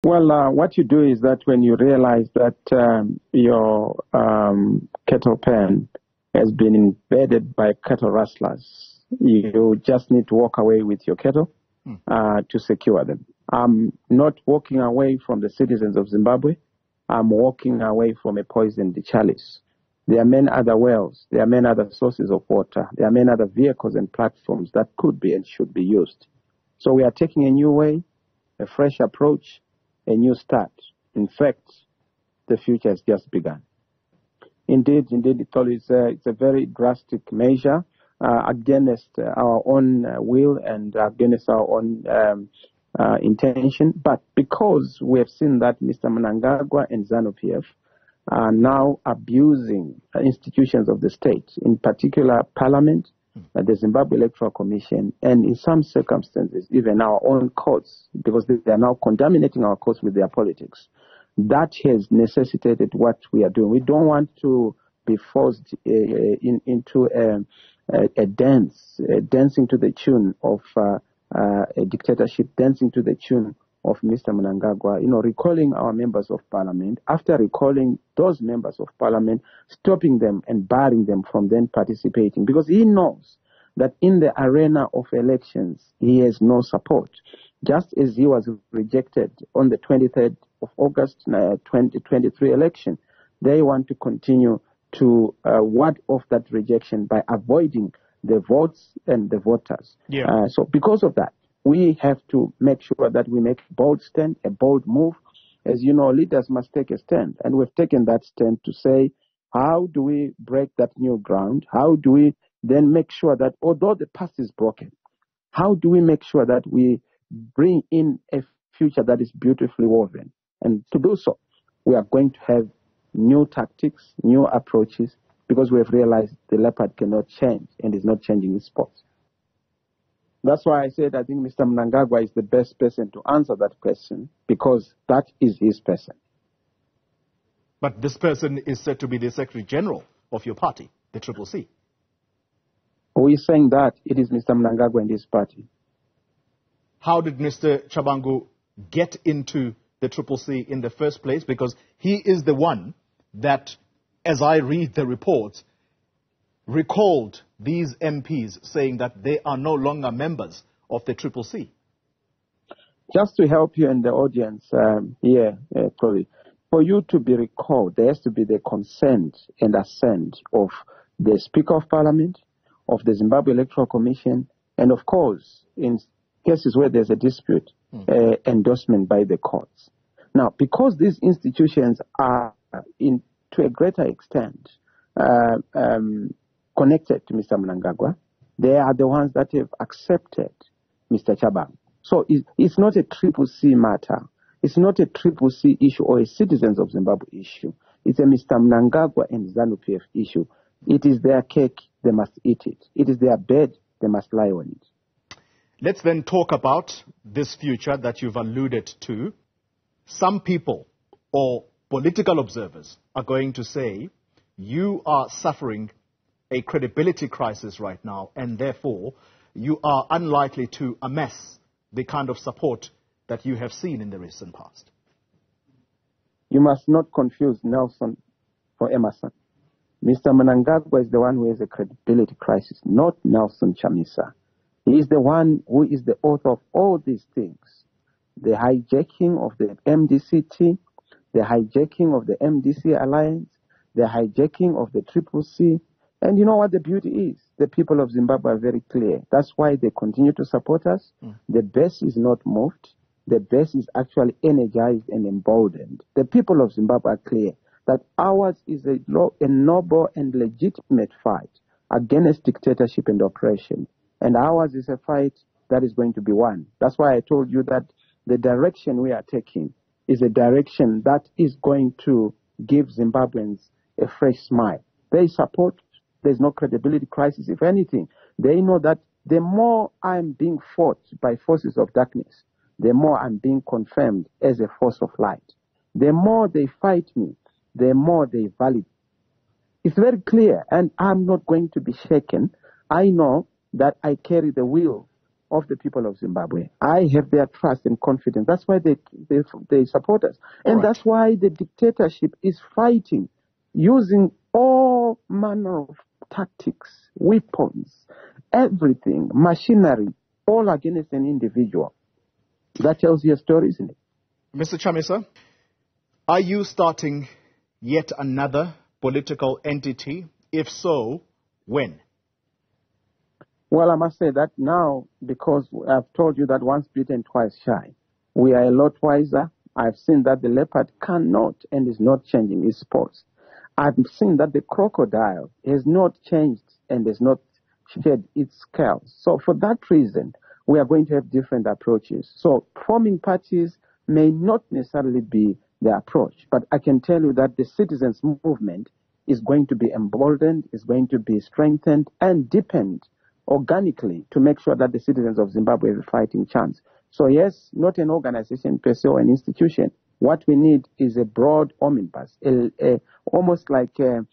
Well, what you do is that when you realize that your cattle pen has been invaded by cattle rustlers, you just need to walk away with your cattle to secure them. I'm not walking away from the citizens of Zimbabwe. I'm walking away from a poisoned chalice. There are many other wells. There are many other sources of water. There are many other vehicles and platforms that could be and should be used. So we are taking a new way, a fresh approach, a new start. In fact, the future has just begun. Indeed, it's a very drastic measure against our own will and against our own intention. But because we have seen that Mr. Mnangagwa and ZANU-PF are now abusing institutions of the state, in particular Parliament, the Zimbabwe Electoral Commission, and in some circumstances, even our own courts, because they are now contaminating our courts with their politics. That has necessitated what we are doing. We don't want to be forced into a dance, dancing to the tune of a dictatorship, dancing to the tune of Mr. Mnangagwa, recalling our members of parliament. After recalling those members of parliament, stopping them and barring them from then participating, because he knows that in the arena of elections, he has no support. Just as he was rejected on the 23rd of August 2023 election, they want to continue to ward off that rejection by avoiding the votes and the voters. Yeah. So because of that, we have to make sure that we make a bold stand, a bold move. As you know, leaders must take a stand. And we've taken that stand to say, how do we break that new ground? How do we then make sure that although the past is broken, how do we make sure that we bring in a future that is beautifully woven? And to do so, we are going to have new tactics, new approaches, because we have realized the leopard cannot change and is not changing its spots. That's why I said I think Mr. Mnangagwa is the best person to answer that question, because that is his person. But this person is said to be the Secretary General of your party, the CCC. Who is saying that? It is Mr. Mnangagwa and his party. How did Mr. Chabangu get into the CCC in the first place? Because he is the one that, as I read the reports, recalled these MPs saying that they are no longer members of the CCC. Just to help you and the audience here, Corey, for you to be recalled, there has to be the consent and assent of the Speaker of Parliament, of the Zimbabwe Electoral Commission, and of course, in cases where there's a dispute, endorsement by the courts. Now, because these institutions are, to a greater extent, connected to Mr. Mnangagwa, they are the ones that have accepted Mr. Chabangu. So it's not a CCC matter. It's not a CCC issue or a citizens of Zimbabwe issue. It's a Mr. Mnangagwa and ZANU-PF issue. It is their cake, they must eat it. It is their bed, they must lie on it. Let's then talk about this future that you've alluded to. Some people or political observers are going to say you are suffering a credibility crisis right now, and therefore you are unlikely to amass the kind of support that you have seen in the recent past. You must not confuse Nelson for Emerson. Mr. Mnangagwa is the one who has a credibility crisis, not Nelson Chamisa. He is the one who is the author of all these things. The hijacking of the MDCT, the hijacking of the MDC Alliance, the hijacking of the CCC. And you know what the beauty is? The people of Zimbabwe are very clear. That's why they continue to support us. The base is not moved. The base is actually energized and emboldened. The people of Zimbabwe are clear that ours is a noble and legitimate fight against dictatorship and oppression. And ours is a fight that is going to be won. That's why I told you that the direction we are taking is a direction that is going to give Zimbabweans a fresh smile. They support. There's no credibility crisis. If anything, they know that the more I'm being fought by forces of darkness, the more I'm being confirmed as a force of light. The more they fight me, the more they value. It's very clear, and I'm not going to be shaken. I know that I carry the will of the people of Zimbabwe. I have their trust and confidence. That's why they support us. And that's why the dictatorship is fighting, using all manner of tactics, weapons, everything, machinery, all against an individual. That tells you a story, isn't it? Mr. Chamisa, are you starting yet another political entity? If so, when? Well, I must say that now, because I've told you that once bitten, twice shy, we are a lot wiser. I've seen that the leopard cannot and is not changing its spots. I've seen that the crocodile has not changed and has not shed its scales. So for that reason, we are going to have different approaches. So forming parties may not necessarily be the approach, but I can tell you that the citizens' movement is going to be emboldened, is going to be strengthened and deepened organically to make sure that the citizens of Zimbabwe have a fighting chance. So yes, not an organization per se or an institution. What we need is a broad omnibus, almost like a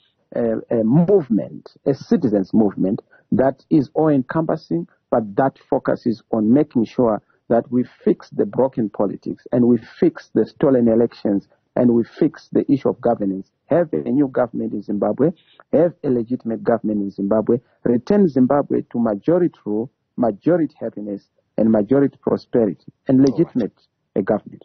movement, a citizens' movement that is all-encompassing, but that focuses on making sure that we fix the broken politics and we fix the stolen elections and we fix the issue of governance, have a new government in Zimbabwe, have a legitimate government in Zimbabwe, return Zimbabwe to majority rule, majority happiness, and majority prosperity, and legitimate government.